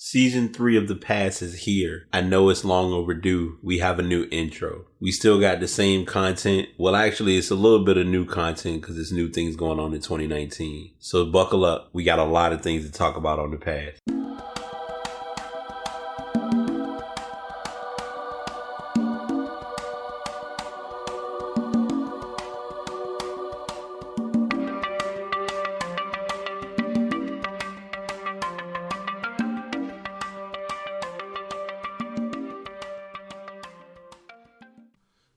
Season 3 of The Pass is here. I know it's long overdue. We have a new intro. We still got the same content. Well, actually, it's a little bit of new content because there's new things going on in 2019. So buckle up. We got a lot of things to talk about on The Pass.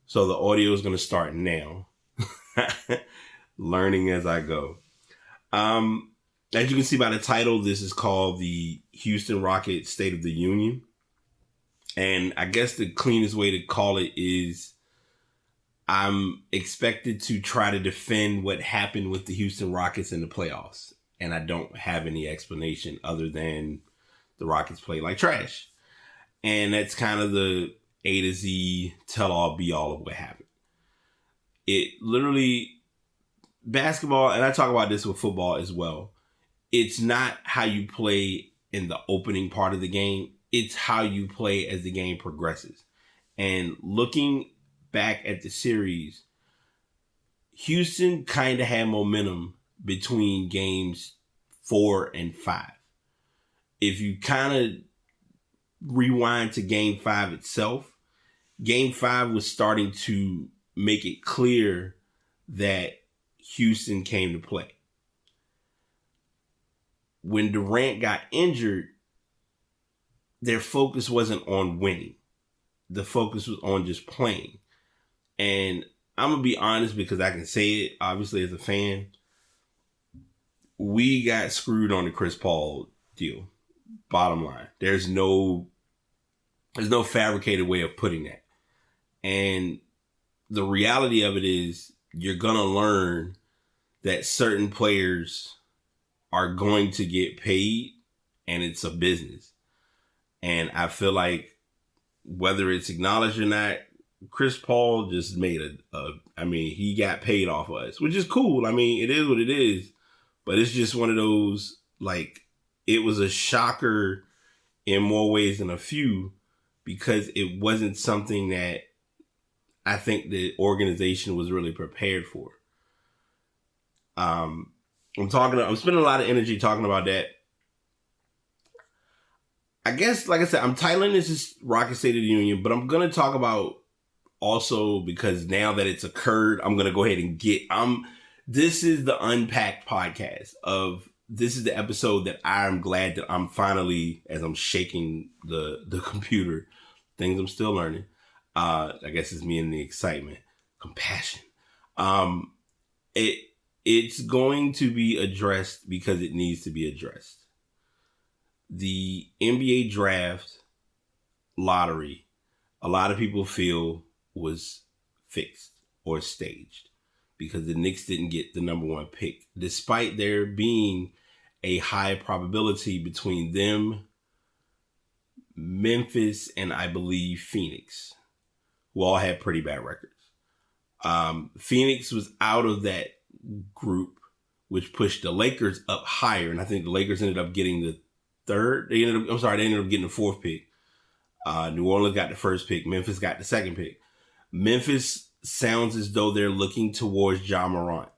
So the audio is going to start now. Learning as I go. As you can see by the title, this is called the Houston Rockets State of the Union. And I guess the cleanest way to call it is I'm expected to try to defend what happened with the Houston Rockets in the playoffs. And I don't have any explanation other than the Rockets played like trash. And that's kind of the A to Z tell all be all of what happened. It literally, basketball, and I talk about this with football as well. It's not how you play in the opening part of the game. It's how you play as the game progresses. And looking back at the series, Houston kind of had momentum between games 4 and 5. If you kind of rewind to game 5 itself, Game 5 was starting to make it clear that Houston came to play. When Durant got injured, their focus wasn't on winning. The focus was on just playing. And I'm going to be honest because I can say it, obviously, as a fan. We got screwed on the Chris Paul deal. Bottom line. There's no fabricated way of putting that. And the reality of it is you're going to learn that certain players are going to get paid and it's a business. And I feel like whether it's acknowledged or not, Chris Paul just made he got paid off of us, which is cool. I mean, it is what it is, but it's just one of those, it was a shocker in more ways than a few because it wasn't something that I think the organization was really prepared for. I'm spending a lot of energy talking about that. I guess, like I said, I'm titling this as Rocket State of the Union, but I'm going to talk about also because now that it's occurred, I'm going to go ahead and this is the Unpacked podcast this is the episode that I'm glad that I'm finally, as I'm shaking the computer, things I'm still learning. I guess it's me and the excitement, compassion. It's going to be addressed because it needs to be addressed. The NBA draft lottery, a lot of people feel was fixed or staged because the Knicks didn't get the number 1 pick, despite there being a high probability between them, Memphis, and I believe Phoenix, who all had pretty bad records. Phoenix was out of that group, which pushed the Lakers up higher. And I think the Lakers ended up getting the 3rd. They ended up getting the 4th pick. New Orleans got the 1st pick. Memphis got the 2nd pick. Memphis sounds as though they're looking towards Ja Morant.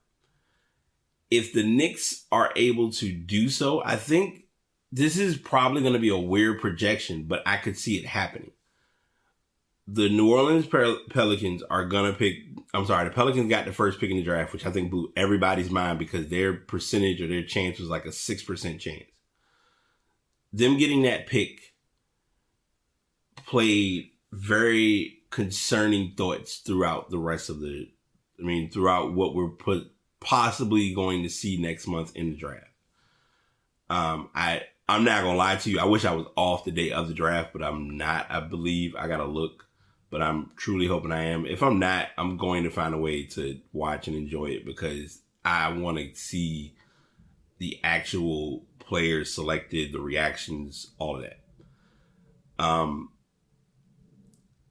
If the Knicks are able to do so, I think this is probably going to be a weird projection, but I could see it happening. The New Orleans Pelicans are going to pick... the Pelicans got the 1st pick in the draft, which I think blew everybody's mind because their percentage or their chance was like a 6% chance. Them getting that pick played very concerning thoughts throughout the rest of throughout what we're possibly going to see next month in the draft. I'm not going to lie to you. I wish I was off the day of the draft, but I'm not. I believe I got to look. But I'm truly hoping I am. If I'm not, I'm going to find a way to watch and enjoy it because I want to see the actual players selected, the reactions, all of that.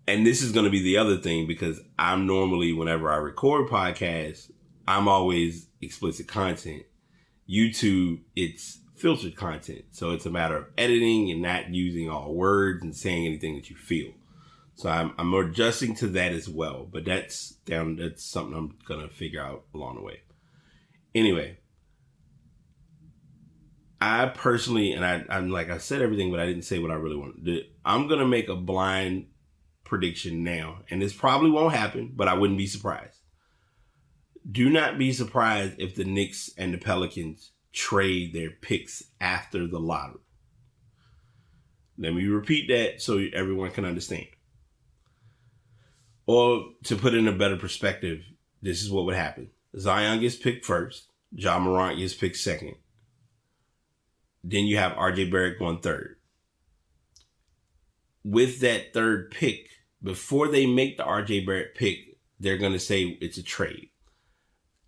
And this is going to be the other thing because I'm normally, whenever I record podcasts, I'm always explicit content. YouTube, it's filtered content. So it's a matter of editing and not using all words and saying anything that you feel. So I'm adjusting to that as well. But that's something I'm going to figure out along the way. Anyway, I personally, and I'm like, I said everything, but I didn't say what I really wanted to do. I'm going to make a blind prediction now. And this probably won't happen, but I wouldn't be surprised. Do not be surprised if the Knicks and the Pelicans trade their picks after the lottery. Let me repeat that so everyone can understand. Or to put it in a better perspective, this is what would happen. Zion gets picked first. Ja Morant gets picked second. Then you have RJ Barrett going third. With that third pick, before they make the RJ Barrett pick, they're going to say it's a trade.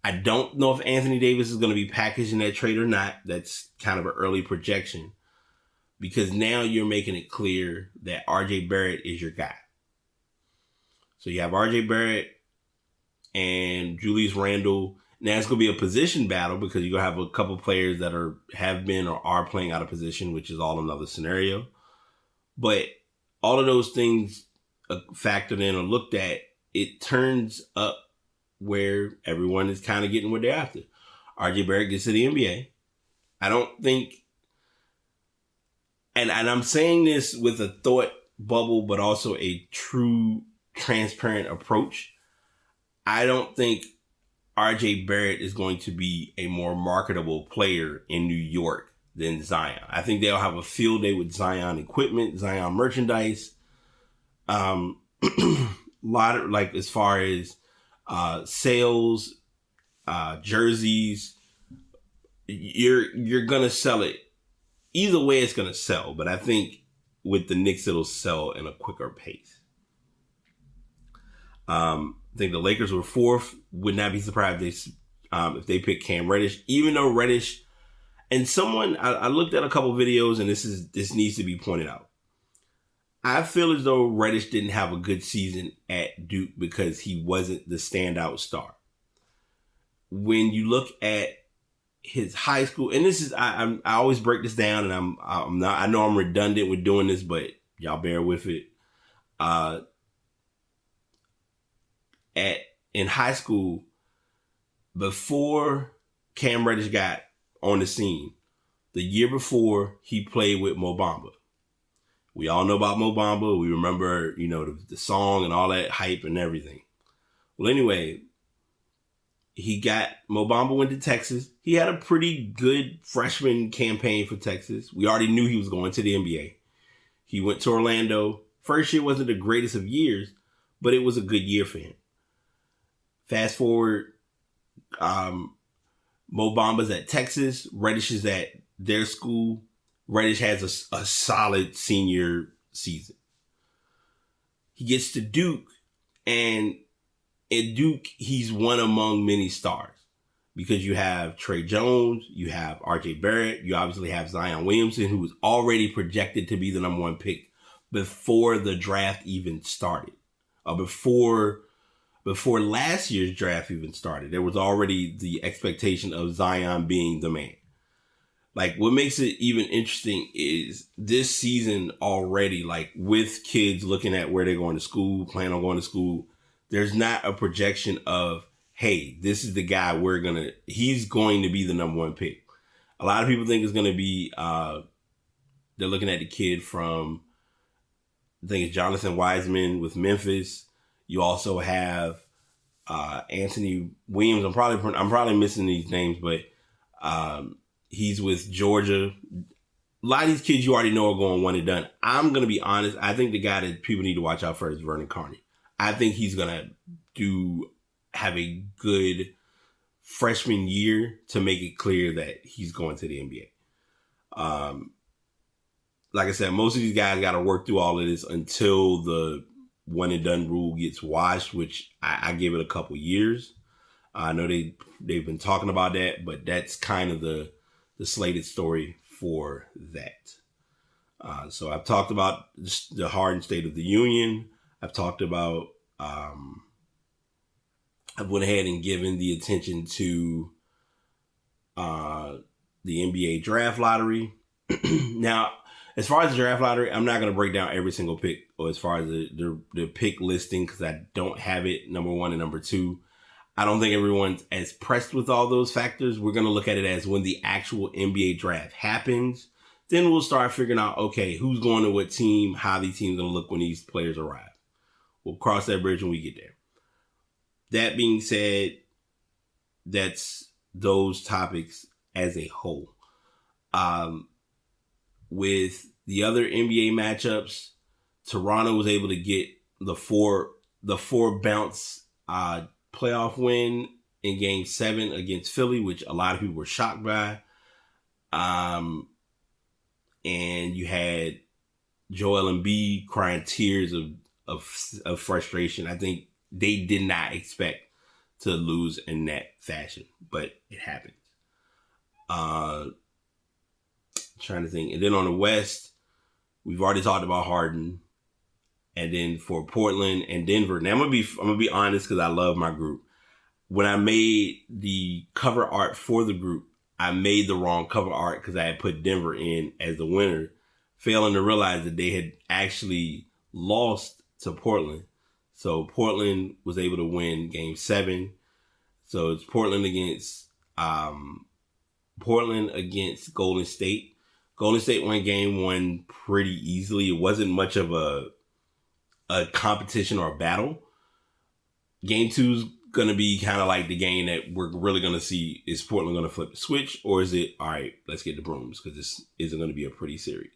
I don't know if Anthony Davis is going to be packaged in that trade or not. That's kind of an early projection. Because now you're making it clear that RJ Barrett is your guy. So you have RJ Barrett and Julius Randle. Now it's going to be a position battle because you're going to have a couple players that have been or are playing out of position, which is all another scenario. But all of those things factored in or looked at, it turns up where everyone is kind of getting what they're after. RJ Barrett gets to the NBA. I don't think, and I'm saying this with a thought bubble, but also a true transparent approach. I don't think RJ Barrett is going to be a more marketable player in New York than Zion. I think they'll have a field day with Zion equipment, Zion merchandise. Lot of, like, as far as sales, jerseys, you're gonna sell it. Either way, it's gonna sell. But I think with the Knicks, it'll sell in a quicker pace. I think the Lakers were fourth. Would not be surprised if they pick Cam Reddish, even though Reddish and someone I looked at a couple videos, and this needs to be pointed out. I feel as though Reddish didn't have a good season at Duke because he wasn't the standout star. When you look at his high school, and this is I always break this down, and I'm not, I know I'm redundant with doing this, but y'all bear with it. In high school, before Cam Reddish got on the scene, the year before, he played with Mo Bamba. We all know about Mo Bamba. We remember, the song and all that hype and everything. Well, anyway, Mo Bamba went to Texas. He had a pretty good freshman campaign for Texas. We already knew he was going to the NBA. He went to Orlando. First year wasn't the greatest of years, but it was a good year for him. Fast forward, Mo Bamba's at Texas. Reddish is at their school. Reddish has a solid senior season. He gets to Duke, and at Duke, he's one among many stars because you have Trey Jones, you have RJ Barrett, you obviously have Zion Williamson, who was already projected to be the number one pick before the draft even started, or before last year's draft even started. There was already the expectation of Zion being the man. Like, what makes it even interesting is this season already, like, with kids looking at where they're going to school, plan on going to school, there's not a projection of, hey, this is the guy he's going to be the number one pick. A lot of people think it's going to be, they're looking at the kid from, I think it's Jonathan Wiseman with Memphis. You also have Anthony Williams. I'm probably missing these names, but he's with Georgia. A lot of these kids you already know are going one and done. I'm going to be honest. I think the guy that people need to watch out for is Vernon Carney. I think he's going to have a good freshman year to make it clear that he's going to the NBA. Like I said, most of these guys got to work through all of this until the one and done rule gets washed, which I give it a couple years. I know they've been talking about that, but that's kind of the slated story for that. So I've talked about the Harden State of the Union. I've talked about, I've went ahead and given the attention to the NBA draft lottery. Now, as far as the draft lottery, I'm not going to break down every single pick, or as far as the pick listing, because I don't have it, number one and number two. I don't think everyone's as pressed with all those factors. We're going to look at it as when the actual NBA draft happens. Then we'll start figuring out, okay, who's going to what team, how these teams are going to look when these players arrive. We'll cross that bridge when we get there. That being said, that's those topics as a whole. With the other NBA matchups, Toronto was able to get the four bounce playoff win in Game 7 against Philly, which a lot of people were shocked by. And you had Joel Embiid crying tears of frustration. I think they did not expect to lose in that fashion, but it happened. Trying to think. And then on the West, we've already talked about Harden. And then for Portland and Denver. Now I'm gonna be honest, because I love my group. When I made the cover art for the group, I made the wrong cover art because I had put Denver in as the winner, failing to realize that they had actually lost to Portland. So Portland was able to win Game 7. So it's Portland against Golden State. Golden State won Game 1 pretty easily. It wasn't much of a competition or a battle. Game 2's going to be kind of like the game that we're really going to see. Is Portland going to flip the switch, or is it, all right, let's get the brooms, because this isn't going to be a pretty series.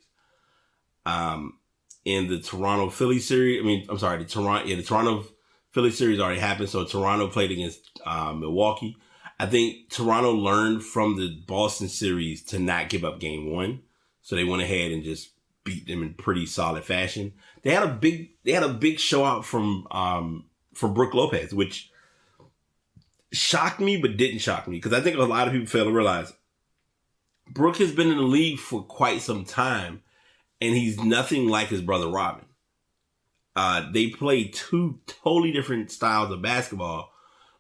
In the Toronto-Philly series, the Toronto-Philly series already happened, so Toronto played against Milwaukee. I think Toronto learned from the Boston series to not give up Game 1, so they went ahead and just beat them in pretty solid fashion. They had a big show out from Brook Lopez, which shocked me but didn't shock me, because I think a lot of people fail to realize Brook has been in the league for quite some time, and he's nothing like his brother Robin. They play two totally different styles of basketball.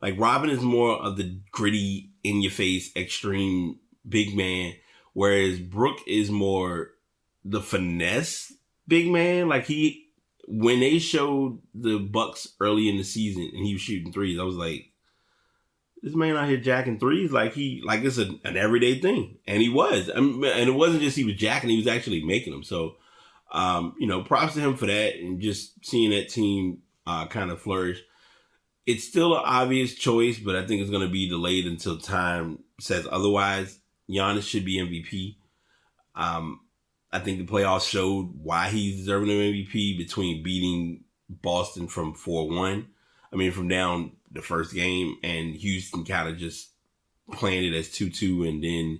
Like, Robin is more of the gritty, in-your-face, extreme big man, whereas Brook is more the finesse big man. Like, when they showed the Bucks early in the season and he was shooting threes, I was like, this man out here jacking threes like it's an everyday thing. And he was. And it wasn't just he was jacking, he was actually making them. So, props to him for that, and just seeing that team kind of flourish. It's still an obvious choice, but I think it's going to be delayed until time says otherwise. Giannis should be MVP. I think the playoffs showed why he's deserving of MVP between beating Boston from 4-1. From down the first game, and Houston kind of just playing it as 2-2. And then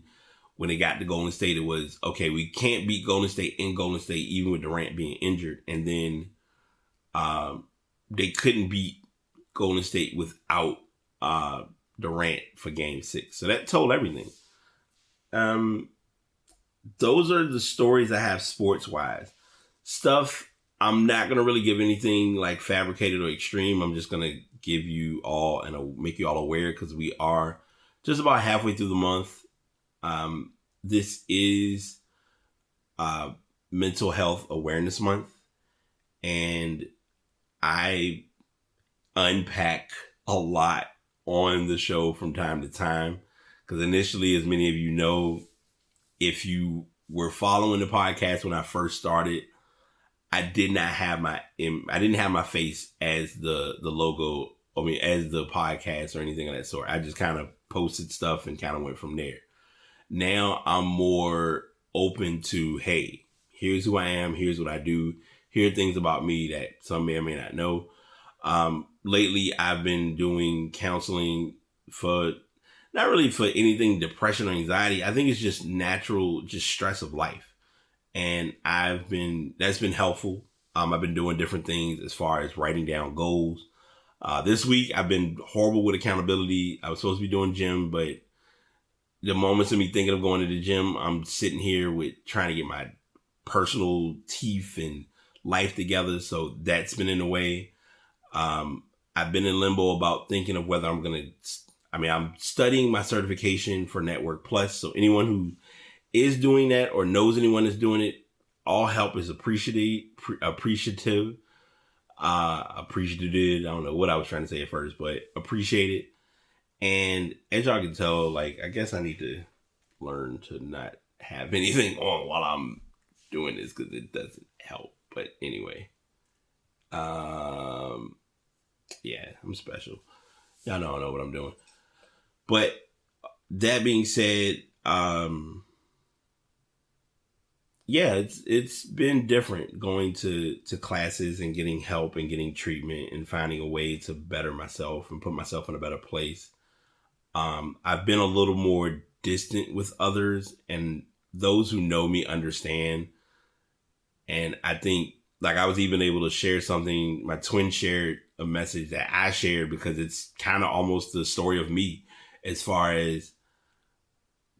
when they got to Golden State, it was, okay, we can't beat Golden State in Golden State, even with Durant being injured. And then they couldn't beat Golden State without Durant for Game 6. So that told everything. Those are the stories I have sports-wise. Stuff, I'm not going to really give anything like fabricated or extreme. I'm just going to give you all and make you all aware, because we are just about halfway through the month. This is Mental Health Awareness Month, and I unpack a lot on the show from time to time, because initially, as many of you know, if you were following the podcast when I first started, I didn't have my face as the logo, as the podcast or anything of that sort. I just kind of posted stuff and kind of went from there. Now I'm more open to, hey, here's who I am, here's what I do, here are things about me that some may or may not know. Lately, I've been doing counseling for, not really for anything, depression or anxiety. I think it's just natural, just stress of life. And that's been helpful. I've been doing different things as far as writing down goals. This week, I've been horrible with accountability. I was supposed to be doing gym, but the moments of me thinking of going to the gym, I'm sitting here with trying to get my personal teeth and life together. So that's been in the way. I've been in limbo about thinking of whether I'm going to I'm studying my certification for Network Plus. So anyone who is doing that or knows anyone that's doing it, all help is appreciative. Appreciated. I don't know what I was trying to say at first, but appreciate it. And as y'all can tell, like, I guess I need to learn to not have anything on while I'm doing this because it doesn't help. But anyway, yeah, I'm special. Y'all know I know what I'm doing. But that being said, yeah, it's been different going to classes and getting help and getting treatment and finding a way to better myself and put myself in a better place. I've been a little more distant with others, and those who know me understand. And I think, like, I was even able to share something. My twin shared a message that I shared because it's kind of almost the story of me, as far as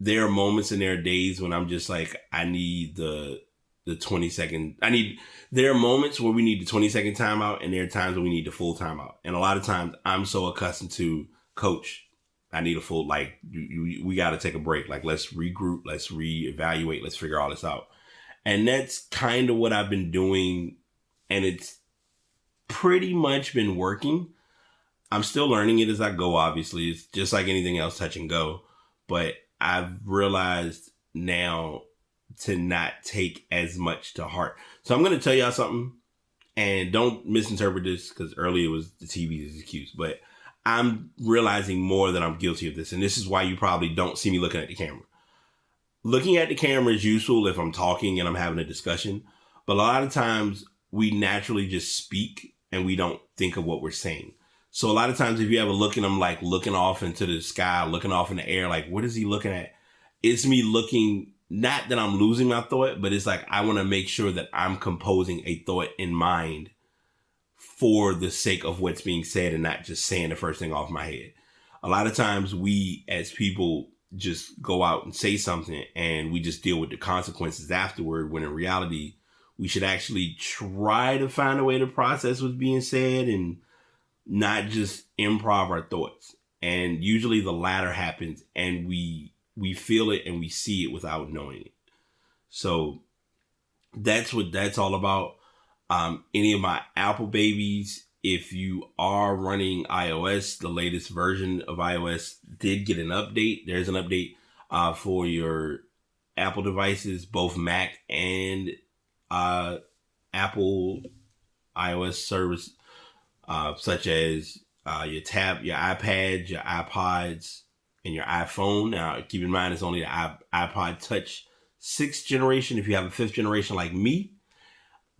there are moments and there are days when I'm just like, I need the 20-second. There are moments where we need the 20-second timeout, and there are times when we need the full timeout. And a lot of times I'm so accustomed to, coach, I need a full, like, we got to take a break. Like, let's regroup, let's reevaluate, let's figure all this out. And that's kind of what I've been doing. And it's pretty much been working. I'm still learning it as I go, obviously. It's just like anything else, touch and go. But I've realized now to not take as much to heart. So I'm going to tell y'all something, and don't misinterpret this, because earlier it was the TV's excuse, but I'm realizing more that I'm guilty of this. And this is why you probably don't see me looking at the camera. Looking at the camera is useful if I'm talking and I'm having a discussion. But a lot of times we naturally just speak and we don't think of what we're saying. So a lot of times if you ever look at them, like looking off into the sky, looking off in the air, like, what is he looking at? It's me looking, not that I'm losing my thought, but it's like, I want to make sure that I'm composing a thought in mind for the sake of what's being said and not just saying the first thing off my head. A lot of times we as people just go out and say something and we just deal with the consequences afterward, when in reality, we should actually try to find a way to process what's being said and not just improv our thoughts. And usually the latter happens and we feel it and we see it without knowing it. So that's what that's all about. Any of my Apple babies, if you are running iOS, the latest version of iOS did get an update. There's an update for your Apple devices, both Mac and Apple iOS service, such as your iPads, your iPods, and your iPhone. Now, keep in mind, it's only the iPod Touch 6th generation. If you have a 5th generation like me,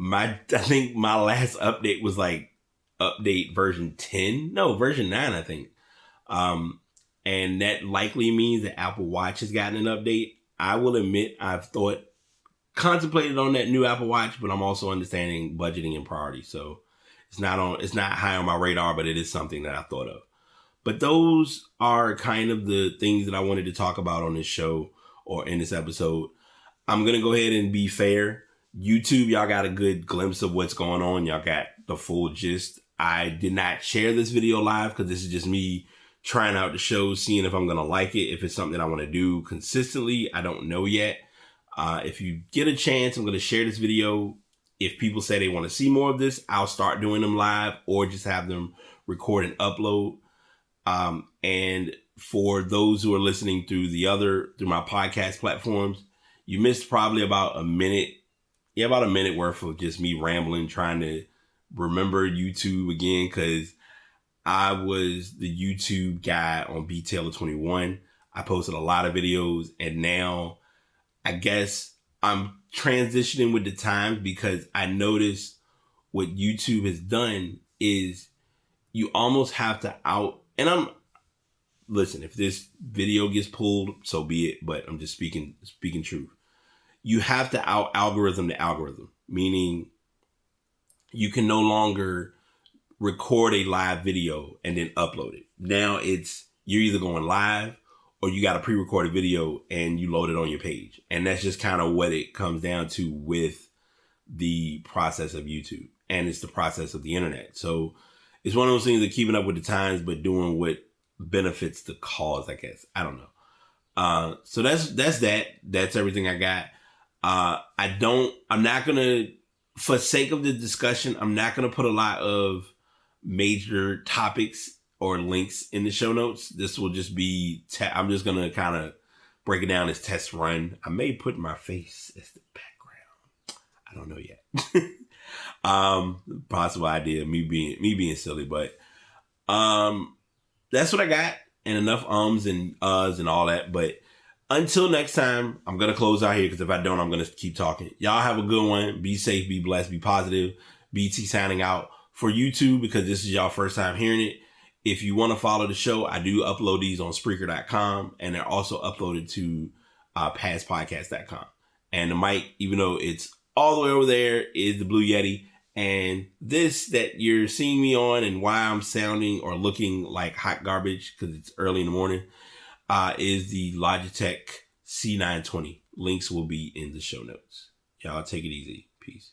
I think my last update was like update version 9, I think. And that likely means that Apple Watch has gotten an update. I will admit I've contemplated on that new Apple Watch, but I'm also understanding budgeting and priority. So it's not high on my radar, but it is something that I thought of. But those are kind of the things that I wanted to talk about on this show or in this episode. I'm going to go ahead and be fair. YouTube, y'all got a good glimpse of what's going on. Y'all got the full gist. I did not share this video live because this is just me trying out the show, seeing if I'm going to like it. If it's something I want to do consistently, I don't know yet. If you get a chance, I'm going to share this video. If people say they want to see more of this, I'll start doing them live or just have them record and upload. And for those who are listening through my podcast platforms, you missed probably about a minute worth of just me rambling, trying to remember YouTube again, because I was the YouTube guy on B Taylor 21. I posted a lot of videos, and now I guess I'm transitioning with the times, because I noticed what YouTube has done is you almost have to listen, if this video gets pulled, so be it, but I'm just speaking truth. You have to out-algorithm the algorithm, meaning you can no longer record a live video and then upload it. Now you're either going live or you got a pre-recorded video and you load it on your page. And that's just kind of what it comes down to with the process of YouTube. And it's the process of the internet. So it's one of those things of keeping up with the times, but doing what benefits the cause, I guess. I don't know. So that's that. That's everything I got. I'm not going to, for sake of the discussion, I'm not going to put a lot of major topics or links in the show notes. This will just be, I'm just going to kind of break it down as test run. I may put my face as the background. I don't know yet. Possible idea, me being silly, but that's what I got, and enough ums and uhs and all that. But until next time, I'm gonna close out here because if I don't, I'm gonna keep talking. Y'all have a good one. Be safe, be blessed, be positive. BT signing out for YouTube because this is y'all first time hearing it. If you want to follow the show, I do upload these on Spreaker.com, and they're also uploaded to passpodcast.com. And the mic, even though it's all the way over there, is the Blue Yeti. And this that you're seeing me on and why I'm sounding or looking like hot garbage because it's early in the morning is the Logitech C920. Links will be in the show notes. Y'all take it easy. Peace.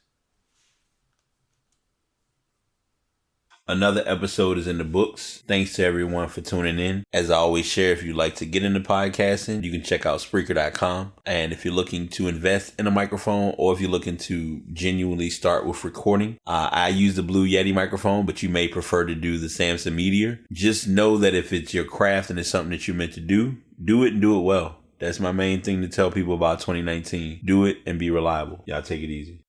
Another episode is in the books. Thanks to everyone for tuning in. As I always share, if you'd like to get into podcasting, you can check out Spreaker.com. And if you're looking to invest in a microphone or if you're looking to genuinely start with recording, I use the Blue Yeti microphone, but you may prefer to do the Samson Meteor. Just know that if it's your craft and it's something that you're meant to do it and do it well. That's my main thing to tell people about 2019. Do it and be reliable. Y'all take it easy.